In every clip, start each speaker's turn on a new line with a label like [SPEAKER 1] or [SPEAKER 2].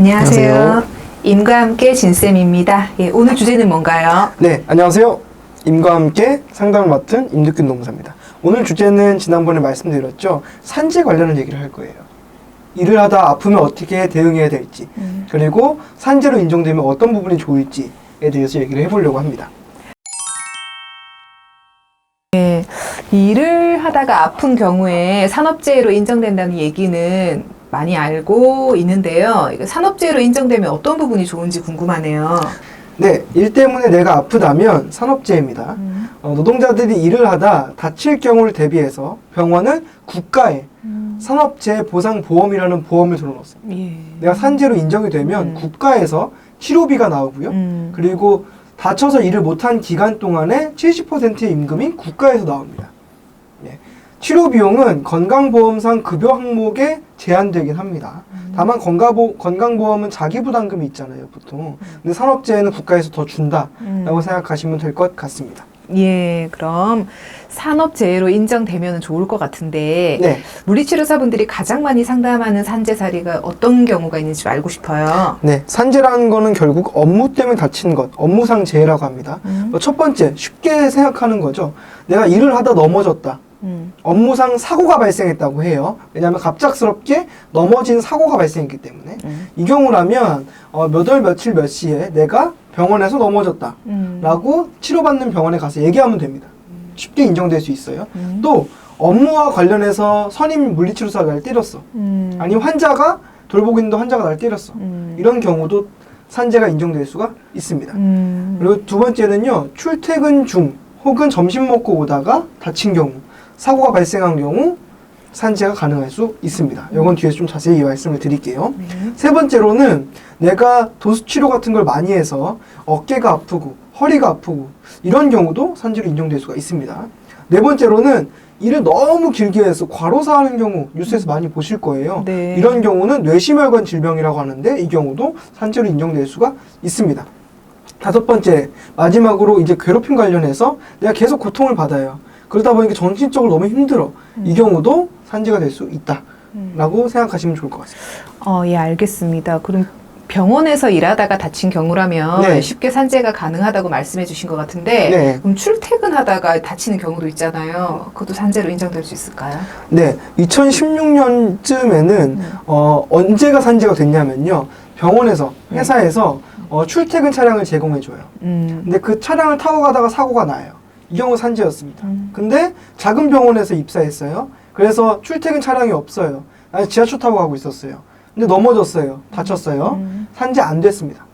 [SPEAKER 1] 안녕하세요.
[SPEAKER 2] 안녕하세요.
[SPEAKER 1] 임과 함께 진쌤입니다. 예, 오늘 주제는 뭔가요?
[SPEAKER 2] 네, 안녕하세요. 임과 함께 상담을 맡은 임득균 노무사입니다. 오늘 주제는 지난번에 말씀드렸죠. 산재 관련한 얘기를 할 거예요. 일을 하다 아프면 어떻게 대응해야 될지, 그리고 산재로 인정되면 어떤 부분이 좋을지에 대해서 얘기를 해보려고 합니다.
[SPEAKER 1] 예, 일을 하다가 아픈 경우에 산업재해로 인정된다는 얘기는 많이 알고 있는데요. 이거 산업재해로 인정되면 어떤 부분이 좋은지 궁금하네요.
[SPEAKER 2] 네, 일 때문에 내가 아프다면 산업재해입니다. 노동자들이 일을 하다 다칠 경우를 대비해서 병원은 국가에 산업재해 보상보험이라는 보험을 들어놓습니다.
[SPEAKER 1] 예.
[SPEAKER 2] 내가 산재로 인정이 되면 국가에서 치료비가 나오고요. 그리고 다쳐서 일을 못한 기간 동안에 70%의 임금이 국가에서 나옵니다. 네. 치료 비용은 건강보험상 급여 항목에 제한되긴 합니다. 다만 건강보험은 자기부담금이 있잖아요, 보통. 근데 산업재해는 국가에서 더 준다라고 생각하시면 될 것 같습니다.
[SPEAKER 1] 예, 그럼 산업재해로 인정되면 좋을 것 같은데
[SPEAKER 2] 네.
[SPEAKER 1] 물리치료사분들이 가장 많이 상담하는 산재 사례가 어떤 경우가 있는지 알고 싶어요.
[SPEAKER 2] 네, 산재라는 거는 결국 업무 때문에 다친 것, 업무상 재해라고 합니다. 첫 번째, 쉽게 생각하는 거죠. 내가 일을 하다 넘어졌다. 업무상 사고가 발생했다고 해요. 왜냐하면 갑작스럽게 넘어진 사고가 발생했기 때문에. 이 경우라면 몇 월 며칠 몇 시에 내가 병원에서 넘어졌다 라고 치료받는 병원에 가서 얘기하면 됩니다. 쉽게 인정될 수 있어요. 또 업무와 관련해서 선임 물리치료사가 날 때렸어. 아니면 환자가 돌보고 있는데 환자가 날 때렸어. 이런 경우도 산재가 인정될 수가 있습니다. 그리고 두 번째는요, 출퇴근 중 혹은 점심 먹고 오다가 다친 경우, 사고가 발생한 경우 산재가 가능할 수 있습니다. 이건 뒤에서 좀 자세히 말씀을 드릴게요. 세 번째로는 내가 도수치료 같은 걸 많이 해서 어깨가 아프고 허리가 아프고 이런 경우도 산재로 인정될 수가 있습니다. 네 번째로는 일을 너무 길게 해서 과로사하는 경우 뉴스에서 많이 보실 거예요.
[SPEAKER 1] 네.
[SPEAKER 2] 이런 경우는 뇌심혈관 질병이라고 하는데 이 경우도 산재로 인정될 수가 있습니다. 다섯 번째, 마지막으로 이제 괴롭힘 관련해서 내가 계속 고통을 받아요. 그러다 보니까 정신적으로 너무 힘들어. 이 경우도 산재가 될 수 있다라고 생각하시면 좋을 것 같습니다.
[SPEAKER 1] 예, 알겠습니다. 그럼 병원에서 일하다가 다친 경우라면
[SPEAKER 2] 네.
[SPEAKER 1] 쉽게 산재가 가능하다고 말씀해 주신 것 같은데
[SPEAKER 2] 네.
[SPEAKER 1] 그럼 출퇴근하다가 다치는 경우도 있잖아요. 그것도 산재로 인정될 수 있을까요?
[SPEAKER 2] 네, 2016년쯤에는 언제가 산재가 됐냐면요. 병원에서, 회사에서 출퇴근 차량을 제공해줘요. 근데 그 차량을 타고 가다가 사고가 나요. 이 경우 산재였습니다. 근데 작은 병원에서 입사했어요. 그래서 출퇴근 차량이 없어요. 아니, 지하철 타고 가고 있었어요. 근데 넘어졌어요. 다쳤어요. 산재 안 됐습니다.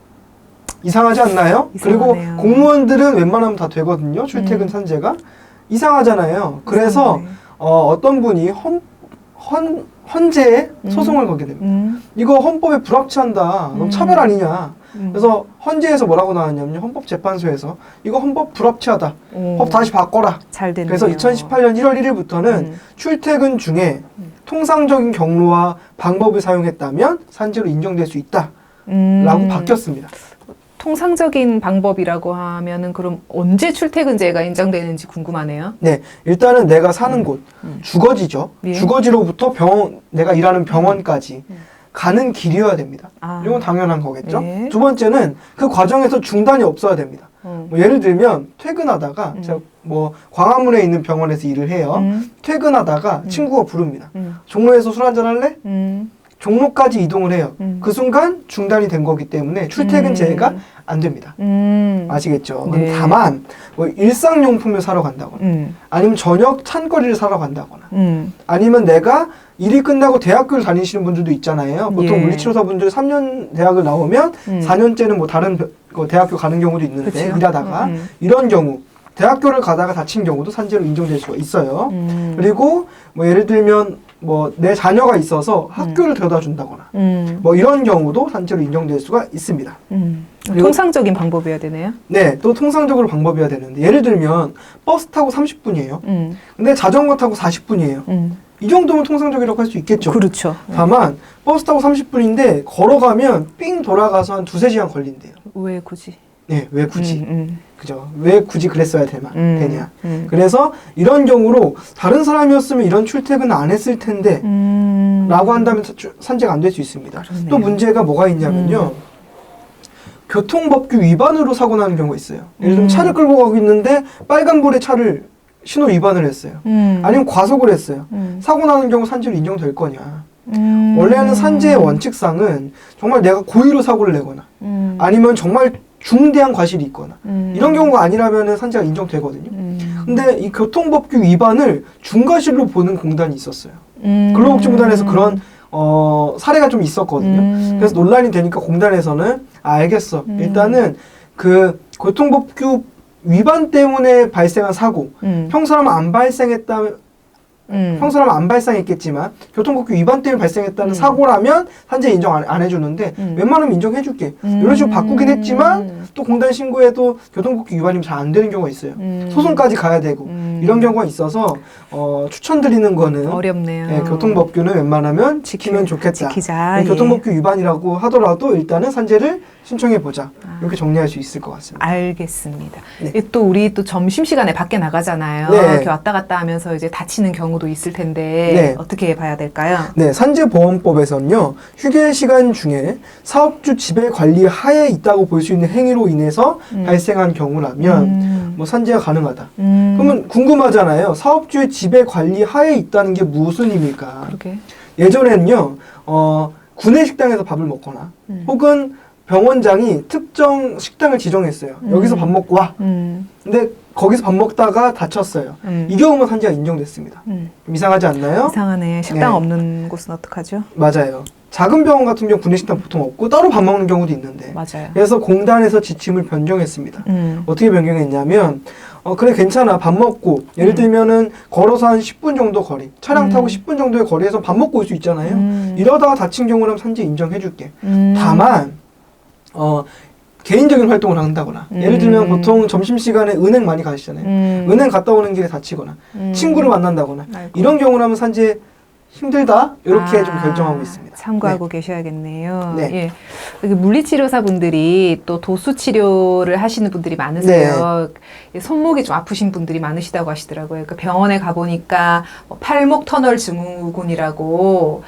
[SPEAKER 2] 이상하지 않나요?
[SPEAKER 1] 이상하네요.
[SPEAKER 2] 그리고 공무원들은 웬만하면 다 되거든요. 출퇴근 산재가. 이상하잖아요. 그래서
[SPEAKER 1] 이상하네.
[SPEAKER 2] 어떤 분이 헌재에 소송을 걸게 됩니다. 이거 헌법에 불합치한다. 너무 차별 아니냐. 그래서 헌재에서 뭐라고 나왔냐면요. 헌법재판소에서 이거 헌법 불합치하다. 법 다시 바꿔라.
[SPEAKER 1] 잘 됐네요.
[SPEAKER 2] 그래서 2018년 1월 1일부터는 출퇴근 중에 통상적인 경로와 방법을 사용했다면 산재로 인정될 수 있다라고 바뀌었습니다.
[SPEAKER 1] 통상적인 방법이라고 하면은 그럼 언제 출퇴근제가 인정되는지 궁금하네요.
[SPEAKER 2] 네, 일단은 내가 사는 곳, 주거지죠.
[SPEAKER 1] 예.
[SPEAKER 2] 주거지로부터 내가 일하는 병원까지 가는 길이어야 됩니다.
[SPEAKER 1] 아.
[SPEAKER 2] 이건 당연한 거겠죠.
[SPEAKER 1] 예.
[SPEAKER 2] 두 번째는 그 과정에서 중단이 없어야 됩니다. 뭐 예를 들면 퇴근하다가 제가 뭐 광화문에 있는 병원에서 일을 해요. 퇴근하다가 친구가 부릅니다. 종로에서 술 한잔 할래? 종로까지 이동을 해요. 그 순간 중단이 된 거기 때문에 출퇴근 제외가 안 됩니다. 아시겠죠?
[SPEAKER 1] 네.
[SPEAKER 2] 다만 뭐 일상용품을 사러 간다거나 아니면 저녁 찬거리를 사러 간다거나 아니면 내가 일이 끝나고 대학교를 다니시는 분들도 있잖아요. 보통
[SPEAKER 1] 예.
[SPEAKER 2] 물리치료사분들 3년 대학을 나오면 4년째는 뭐 다른 대학교 가는 경우도 있는데
[SPEAKER 1] 그쵸.
[SPEAKER 2] 일하다가 이런 경우 대학교를 가다가 다친 경우도 산재로 인정될 수가 있어요. 그리고 뭐 예를 들면 뭐 내 자녀가 있어서 학교를 데려다 준다거나 뭐 이런 경우도 산재로 인정될 수가 있습니다. 그리고
[SPEAKER 1] 통상적인 방법이어야 되네요.
[SPEAKER 2] 네, 또 통상적으로 방법이어야 되는데 예를 들면 버스 타고 30분이에요. 근데 자전거 타고 40분이에요. 이 정도면 통상적이라고 할 수 있겠죠.
[SPEAKER 1] 그렇죠.
[SPEAKER 2] 다만 버스 타고 30분인데 걸어가면 삥 돌아가서 한 2-3시간 걸린대요.
[SPEAKER 1] 왜 굳이?
[SPEAKER 2] 네, 왜 굳이? 그죠? 왜 굳이 그랬어야 되냐?
[SPEAKER 1] 음.
[SPEAKER 2] 그래서 이런 경우로 다른 사람이었으면 이런 출퇴근을 안 했을 텐데 라고 한다면 산재가 안 될 수 있습니다.
[SPEAKER 1] 그렇네요.
[SPEAKER 2] 또 문제가 뭐가 있냐면요. 교통법규 위반으로 사고 나는 경우가 있어요. 예를 들면 차를 끌고 가고 있는데 빨간불에 차를 신호 위반을 했어요. 아니면 과속을 했어요. 사고 나는 경우 산재로 인정될 거냐. 원래는 산재의 원칙상은 정말 내가 고의로 사고를 내거나 아니면 정말 중대한 과실이 있거나 이런 경우가 아니라면 산재가 인정되거든요. 근데 이 교통법규 위반을 중과실로 보는 공단이 있었어요. 근로복지공단에서 그런 사례가 좀 있었거든요. 그래서 논란이 되니까 공단에서는 알겠어. 일단은 그 교통법규 위반 때문에 발생한 사고 평소라면 안 발생했다면 평소라면 안 발생했겠지만 교통법규 위반 때문에 발생했다는 사고라면 산재 인정 안 해주는데 웬만하면 인정해줄게. 이런 식으로 바꾸긴 했지만 또 공단 신고에도 교통법규 위반이면 잘 안 되는 경우가 있어요. 소송까지 가야 되고 이런 경우가 있어서 추천드리는 거는
[SPEAKER 1] 어렵네요.
[SPEAKER 2] 네, 교통법규는 웬만하면 지키면 좋겠다.
[SPEAKER 1] 지키자.
[SPEAKER 2] 교통법규 위반이라고 하더라도 일단은 산재를 신청해보자. 이렇게 정리할 수 있을 것 같습니다.
[SPEAKER 1] 알겠습니다.
[SPEAKER 2] 네.
[SPEAKER 1] 또 우리 또 점심시간에 밖에 나가잖아요.
[SPEAKER 2] 네.
[SPEAKER 1] 이렇게 왔다 갔다 하면서 이제 다치는 경우도 있을 텐데
[SPEAKER 2] 네.
[SPEAKER 1] 어떻게 봐야 될까요?
[SPEAKER 2] 네, 산재보험법에서는요, 휴게 시간 중에 사업주 지배 관리 하에 있다고 볼 수 있는 행위로 인해서 발생한 경우라면 뭐 산재가 가능하다. 그러면 궁금하잖아요. 사업주의 지배 관리 하에 있다는 게 무슨 의미일까?
[SPEAKER 1] 그러게.
[SPEAKER 2] 예전에는요, 구내 식당에서 밥을 먹거나 혹은 병원장이 특정 식당을 지정했어요. 여기서 밥 먹고 와. 근데 거기서 밥 먹다가 다쳤어요. 이 경우만 산재가 인정됐습니다. 좀 이상하지 않나요?
[SPEAKER 1] 이상하네. 식당
[SPEAKER 2] 네.
[SPEAKER 1] 없는 곳은 어떡하죠?
[SPEAKER 2] 맞아요. 작은 병원 같은 경우 구내식당 보통 없고 따로 밥 먹는 경우도 있는데
[SPEAKER 1] 맞아요.
[SPEAKER 2] 그래서 공단에서 지침을 변경했습니다. 어떻게 변경했냐면 그래 괜찮아 밥 먹고 예를 들면은 걸어서 한 10분 정도 거리 차량 타고 10분 정도의 거리에서 밥 먹고 올 수 있잖아요. 이러다가 다친 경우라면 산재 인정해줄게. 다만 개인적인 활동을 한다거나 예를 들면 보통 점심시간에 은행 많이 가시잖아요. 은행 갔다 오는 길에 다치거나 친구를 만난다거나
[SPEAKER 1] 아이고.
[SPEAKER 2] 이런 경우라면 산재 힘들다 이렇게 좀 결정하고 있습니다.
[SPEAKER 1] 참고하고 계셔야겠네요.
[SPEAKER 2] 네.
[SPEAKER 1] 예. 여기 물리치료사 분들이 또 도수 치료를 하시는 분들이 많으세요. 손목이 좀 아프신 분들이 많으시다고 하시더라고요. 그러니까 병원에 가보니까 뭐 팔목 터널 증후군이라고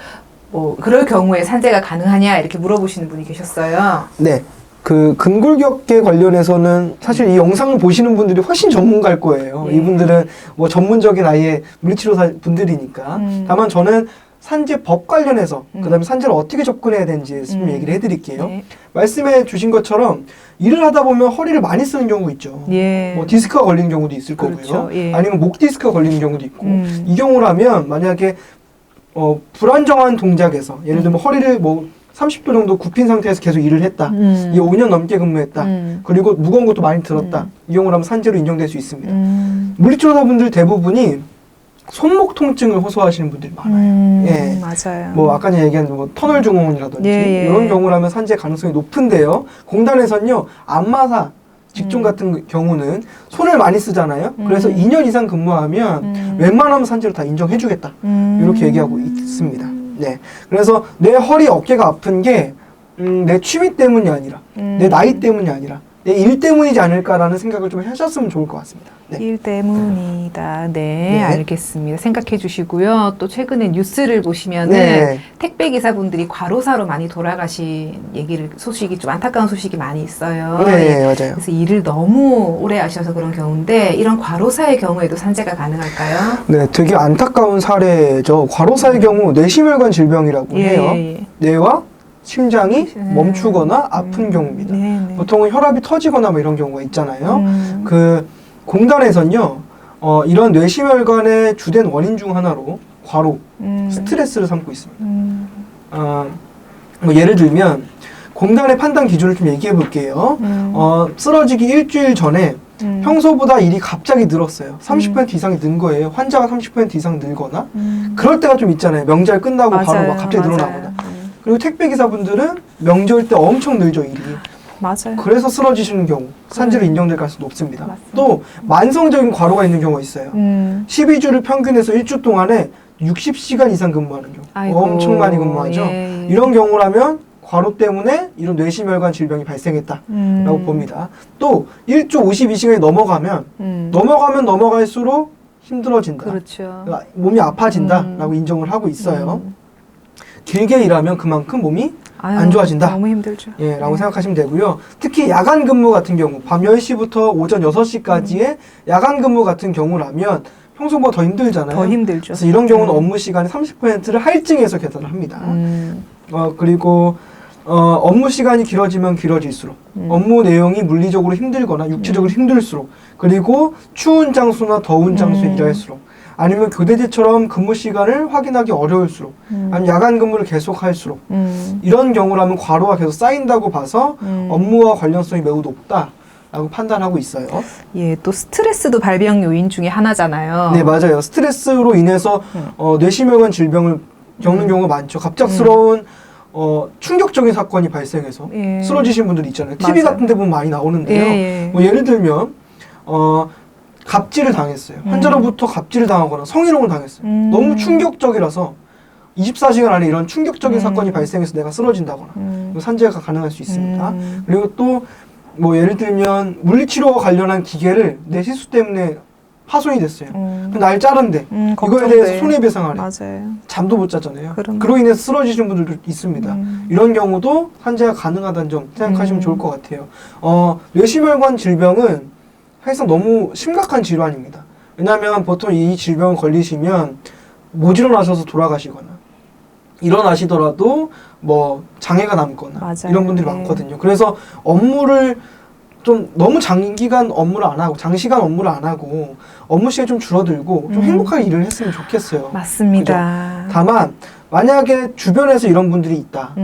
[SPEAKER 1] 뭐 그럴 경우에 산재가 가능하냐 이렇게 물어보시는 분이 계셨어요.
[SPEAKER 2] 네. 그 근골격계 관련해서는 사실 이 영상을 보시는 분들이 훨씬 전문가일 거예요.
[SPEAKER 1] 예.
[SPEAKER 2] 이분들은 뭐 전문적인 아예 물리치료사 분들이니까. 다만 저는 산재법 관련해서 그다음에 산재를 어떻게 접근해야 되는지 좀 얘기를 해드릴게요.
[SPEAKER 1] 네.
[SPEAKER 2] 말씀해 주신 것처럼 일을 하다 보면 허리를 많이 쓰는 경우 있죠.
[SPEAKER 1] 예.
[SPEAKER 2] 뭐 디스크가 걸리는 경우도 있을
[SPEAKER 1] 그렇죠.
[SPEAKER 2] 거고요.
[SPEAKER 1] 예.
[SPEAKER 2] 아니면 목 디스크가 걸리는 경우도 있고. 이 경우라면 만약에 불안정한 동작에서 예를 들면 허리를 뭐 30도 정도 굽힌 상태에서 계속 일을 했다. 이게 5년 넘게 근무했다. 그리고 무거운 것도 많이 들었다. 이 경우라면 산재로 인정될 수 있습니다. 물리치료사분들 대부분이 손목 통증을 호소하시는 분들이 많아요. 예.
[SPEAKER 1] 맞아요.
[SPEAKER 2] 뭐 아까 얘기한 뭐 터널 증후군이라든지
[SPEAKER 1] 예, 예.
[SPEAKER 2] 이런 경우라면 산재 가능성이 높은데요. 공단에서는요 안마사 직종 같은 경우는 손을 많이 쓰잖아요. 그래서 2년 이상 근무하면 웬만하면 산재로 다 인정해주겠다. 이렇게 얘기하고 있습니다. 네. 그래서 내 허리 어깨가 아픈 게 내 취미 때문이 아니라 내 나이 때문이 아니라 내 일 때문이지 않을까라는 생각을 좀 하셨으면 좋을 것 같습니다. 네.
[SPEAKER 1] 일 때문이다. 네,
[SPEAKER 2] 네.
[SPEAKER 1] 알겠습니다. 생각해 주시고요. 또 최근에 뉴스를 보시면은
[SPEAKER 2] 네.
[SPEAKER 1] 택배 기사분들이 과로사로 많이 돌아가신 소식이 좀 안타까운 소식이 많이 있어요.
[SPEAKER 2] 네, 맞아요.
[SPEAKER 1] 그래서 일을 너무 오래 하셔서 그런 경우인데 이런 과로사의 경우에도 산재가 가능할까요?
[SPEAKER 2] 네, 되게 안타까운 사례죠. 과로사의 경우 뇌심혈관 질병이라고 해요.
[SPEAKER 1] 예.
[SPEAKER 2] 뇌와 심장이 멈추거나 아픈 경우입니다.
[SPEAKER 1] 네, 네.
[SPEAKER 2] 보통은 혈압이 터지거나 뭐 이런 경우가 있잖아요. 그 공단에서는요, 이런 뇌심혈관의 주된 원인 중 하나로 과로, 스트레스를 삼고 있습니다. 뭐 예를 들면 공단의 판단 기준을 좀 얘기해 볼게요. 쓰러지기 일주일 전에 평소보다 일이 갑자기 늘었어요. 30% 이상이 는 거예요. 환자가 30% 이상 늘거나 그럴 때가 좀 있잖아요. 명절 끝나고 바로 막 갑자기 늘어나거나. 그리고 택배기사분들은 명절 때 엄청 늘죠, 일이.
[SPEAKER 1] 맞아요.
[SPEAKER 2] 그래서 쓰러지시는 경우 산재로 인정될 가능성이 높습니다.
[SPEAKER 1] 맞습니다.
[SPEAKER 2] 또 만성적인 과로가 있는 경우가 있어요. 12주를 평균해서 1주 동안에 60시간 이상 근무하는 경우.
[SPEAKER 1] 아이고,
[SPEAKER 2] 엄청 많이 근무하죠.
[SPEAKER 1] 예.
[SPEAKER 2] 이런 경우라면 과로 때문에 이런 뇌심혈관 질병이 발생했다라고 봅니다. 또 1주 52시간이 넘어가면 넘어갈수록 힘들어진다.
[SPEAKER 1] 그렇죠.
[SPEAKER 2] 몸이 아파진다라고 인정을 하고 있어요. 길게 일하면 그만큼 몸이
[SPEAKER 1] 아유,
[SPEAKER 2] 안 좋아진다.
[SPEAKER 1] 너무 힘들죠.
[SPEAKER 2] 예, 라고 생각하시면 되고요. 특히 야간 근무 같은 경우, 밤 10시부터 오전 6시까지의 야간 근무 같은 경우라면 평소보다 더 힘들잖아요.
[SPEAKER 1] 더 힘들죠.
[SPEAKER 2] 그래서 이런 경우는 업무 시간의 30%를 할증해서 계산을 합니다. 그리고 업무 시간이 길어지면 길어질수록 업무 내용이 물리적으로 힘들거나 육체적으로 힘들수록 그리고 추운 장소나 더운 장소에 일할수록 아니면 교대제처럼 근무 시간을 확인하기 어려울수록 아니면 야간 근무를 계속할수록 이런 경우라면 과로가 계속 쌓인다고 봐서 업무와 관련성이 매우 높다라고 판단하고 있어요.
[SPEAKER 1] 예, 또 스트레스도 발병 요인 중에 하나잖아요.
[SPEAKER 2] 네, 맞아요. 스트레스로 인해서 뇌심혈관 질병을 겪는 경우가 많죠. 갑작스러운 충격적인 사건이 발생해서
[SPEAKER 1] 예.
[SPEAKER 2] 쓰러지신 분들이 있잖아요. TV
[SPEAKER 1] 맞아요.
[SPEAKER 2] 같은 데 보면 많이 나오는데요.
[SPEAKER 1] 예.
[SPEAKER 2] 뭐 예를 들면 갑질을 당했어요. 환자로부터 갑질을 당하거나 성희롱을 당했어요. 너무 충격적이라서 24시간 안에 이런 충격적인 사건이 발생해서 내가 쓰러진다거나 산재가 가능할 수 있습니다. 그리고 또 뭐 예를 들면 물리치료와 관련한 기계를 내 실수 때문에 파손이 됐어요. 날 자른데 이거에 대해서 손해배상하래.
[SPEAKER 1] 맞아요.
[SPEAKER 2] 잠도 못 자잖아요.
[SPEAKER 1] 그럼요.
[SPEAKER 2] 그로 인해서 쓰러지신 분들도 있습니다. 이런 경우도 산재가 가능하다는 점 생각하시면 좋을 것 같아요. 뇌심혈관 질병은 사실상 너무 심각한 질환입니다. 왜냐하면 보통 이 질병 걸리시면 못 일어나셔서 돌아가시거나 일어나시더라도 뭐 장애가 남거나
[SPEAKER 1] 맞아요.
[SPEAKER 2] 이런 분들이
[SPEAKER 1] 네.
[SPEAKER 2] 많거든요. 그래서 업무를 좀 너무 장기간 업무를 안 하고 장시간 업무를 안 하고 업무 시간이 좀 줄어들고 좀 행복하게 일을 했으면 좋겠어요.
[SPEAKER 1] 맞습니다.
[SPEAKER 2] 그죠? 다만 만약에 주변에서 이런 분들이 있다.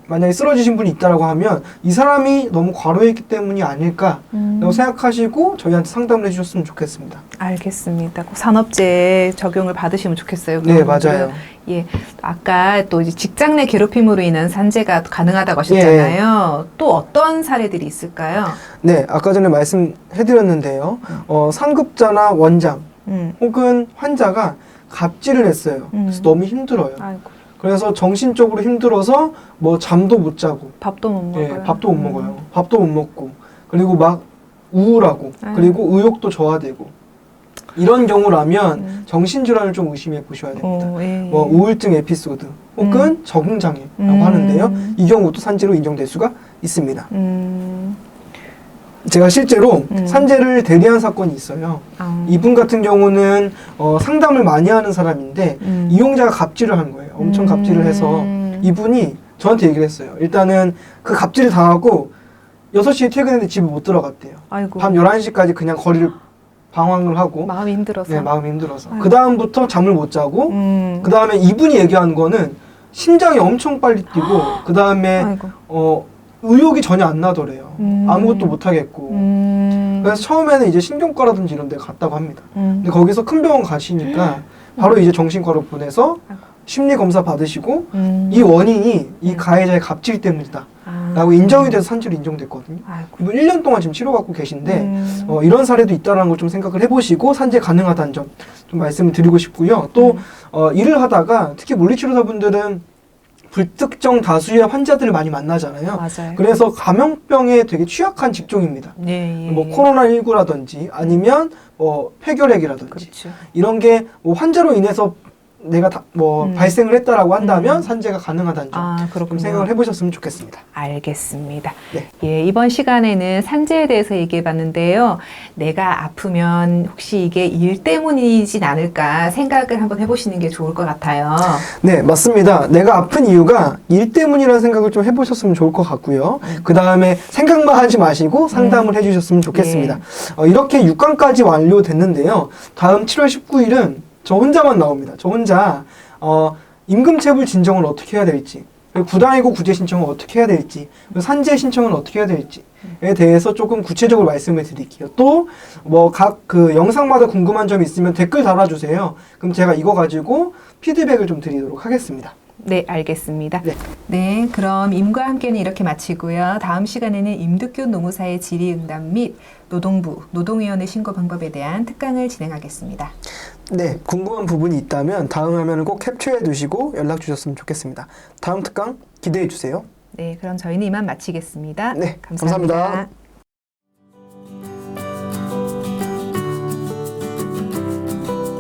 [SPEAKER 2] 만약에 쓰러지신 분이 있다라고 하면 이 사람이 너무 과로했기 때문이 아닐까라고 생각하시고 저희한테 상담을 해주셨으면 좋겠습니다.
[SPEAKER 1] 알겠습니다. 꼭 산업재해 적용을 받으시면 좋겠어요.
[SPEAKER 2] 네,
[SPEAKER 1] 그런 분들은.
[SPEAKER 2] 맞아요.
[SPEAKER 1] 예, 아까 또 이제 직장 내 괴롭힘으로 인한 산재가 가능하다고 하셨잖아요. 또 어떤 사례들이 있을까요?
[SPEAKER 2] 네, 아까 전에 말씀해드렸는데요. 상급자나 원장 혹은 환자가 갑질을 했어요. 그래서 너무 힘들어요.
[SPEAKER 1] 아이고,
[SPEAKER 2] 그래서 정신적으로 힘들어서 뭐 잠도 못 자고
[SPEAKER 1] 밥도 못 먹어요.
[SPEAKER 2] 예, 밥도 못 먹어요. 밥도 못 먹고 그리고 막 우울하고
[SPEAKER 1] 아유.
[SPEAKER 2] 그리고 의욕도 저하되고 이런 경우라면 정신질환을 좀 의심해 보셔야 됩니다.
[SPEAKER 1] 예,
[SPEAKER 2] 뭐 우울증 에피소드 혹은 적응장애라고 하는데요. 이 경우도 산재로 인정될 수가 있습니다. 제가 실제로 산재를 대리한 사건이 있어요. 이분 같은 경우는 상담을 많이 하는 사람인데 이용자가 갑질을 한 거예요. 엄청 갑질을 해서 이분이 저한테 얘기를 했어요. 일단은 그 갑질을 당하고 6시에 퇴근했는데 집에 못 들어갔대요.
[SPEAKER 1] 아이고.
[SPEAKER 2] 밤 11시까지 그냥 거리를 방황을 하고
[SPEAKER 1] 마음이 힘들어서.
[SPEAKER 2] 네, 마음이 힘들어서.
[SPEAKER 1] 아이고.
[SPEAKER 2] 그 다음부터 잠을 못 자고 그 다음에 이분이 얘기하는 거는 심장이 엄청 빨리 뛰고 그 다음에
[SPEAKER 1] 아이고.
[SPEAKER 2] 의욕이 전혀 안 나더래요. 아무것도 못 하겠고. 그래서 처음에는 이제 신경과라든지 이런 데 갔다고 합니다. 근데 거기서 큰 병원 가시니까 바로 이제 정신과로 보내서 심리 검사 받으시고 이 원인이 이 가해자의 갑질 때문이다. 라고 인정이 돼서 산재로 인정됐거든요.
[SPEAKER 1] 아이고.
[SPEAKER 2] 이분 1년 동안 지금 치료받고 계신데 이런 사례도 있다는 걸 좀 생각을 해보시고 산재 가능하다는 점 좀 말씀을 드리고 싶고요. 또 일을 하다가 특히 물리치료사분들은 불특정 다수의 환자들을 많이 만나잖아요.
[SPEAKER 1] 맞아요.
[SPEAKER 2] 그래서 감염병에 되게 취약한 직종입니다.
[SPEAKER 1] 예, 예.
[SPEAKER 2] 뭐 코로나19라든지 아니면 뭐 폐결핵이라든지
[SPEAKER 1] 그렇죠.
[SPEAKER 2] 이런 게 뭐 환자로 인해서 내가 발생을 했다라고 한다면 산재가 가능하다는 점 좀
[SPEAKER 1] 그렇군요.
[SPEAKER 2] 생각을 해보셨으면 좋겠습니다.
[SPEAKER 1] 알겠습니다.
[SPEAKER 2] 네.
[SPEAKER 1] 예, 이번 시간에는 산재에 대해서 얘기해 봤는데요. 내가 아프면 혹시 이게 일 때문이진 않을까 생각을 한번 해보시는 게 좋을 것 같아요.
[SPEAKER 2] 네, 맞습니다. 내가 아픈 이유가 일 때문이라는 생각을 좀 해보셨으면 좋을 것 같고요. 그 다음에 생각만 하지 마시고 상담을 해주셨으면 좋겠습니다. 이렇게 6강까지 완료됐는데요. 다음 7월 19일은 저 혼자만 나옵니다. 저 혼자 임금체불 진정을 어떻게 해야 될지, 구당이고 구제 신청을 어떻게 해야 될지, 산재 신청은 어떻게 해야 될지에 대해서 조금 구체적으로 말씀을 드릴게요. 또 뭐 각 그 영상마다 궁금한 점이 있으면 댓글 달아주세요. 그럼 제가 이거 가지고 피드백을 좀 드리도록 하겠습니다.
[SPEAKER 1] 네, 알겠습니다.
[SPEAKER 2] 네.
[SPEAKER 1] 네, 그럼 임과 함께는 이렇게 마치고요. 다음 시간에는 임득균 노무사의 질의응답 및 노동부, 노동위원회 신고 방법에 대한 특강을 진행하겠습니다.
[SPEAKER 2] 네, 궁금한 부분이 있다면 다음 화면을 꼭 캡처해 두시고 연락 주셨으면 좋겠습니다. 다음 특강 기대해 주세요.
[SPEAKER 1] 네, 그럼 저희는 이만 마치겠습니다.
[SPEAKER 2] 네,
[SPEAKER 1] 감사합니다.
[SPEAKER 2] 감사합니다.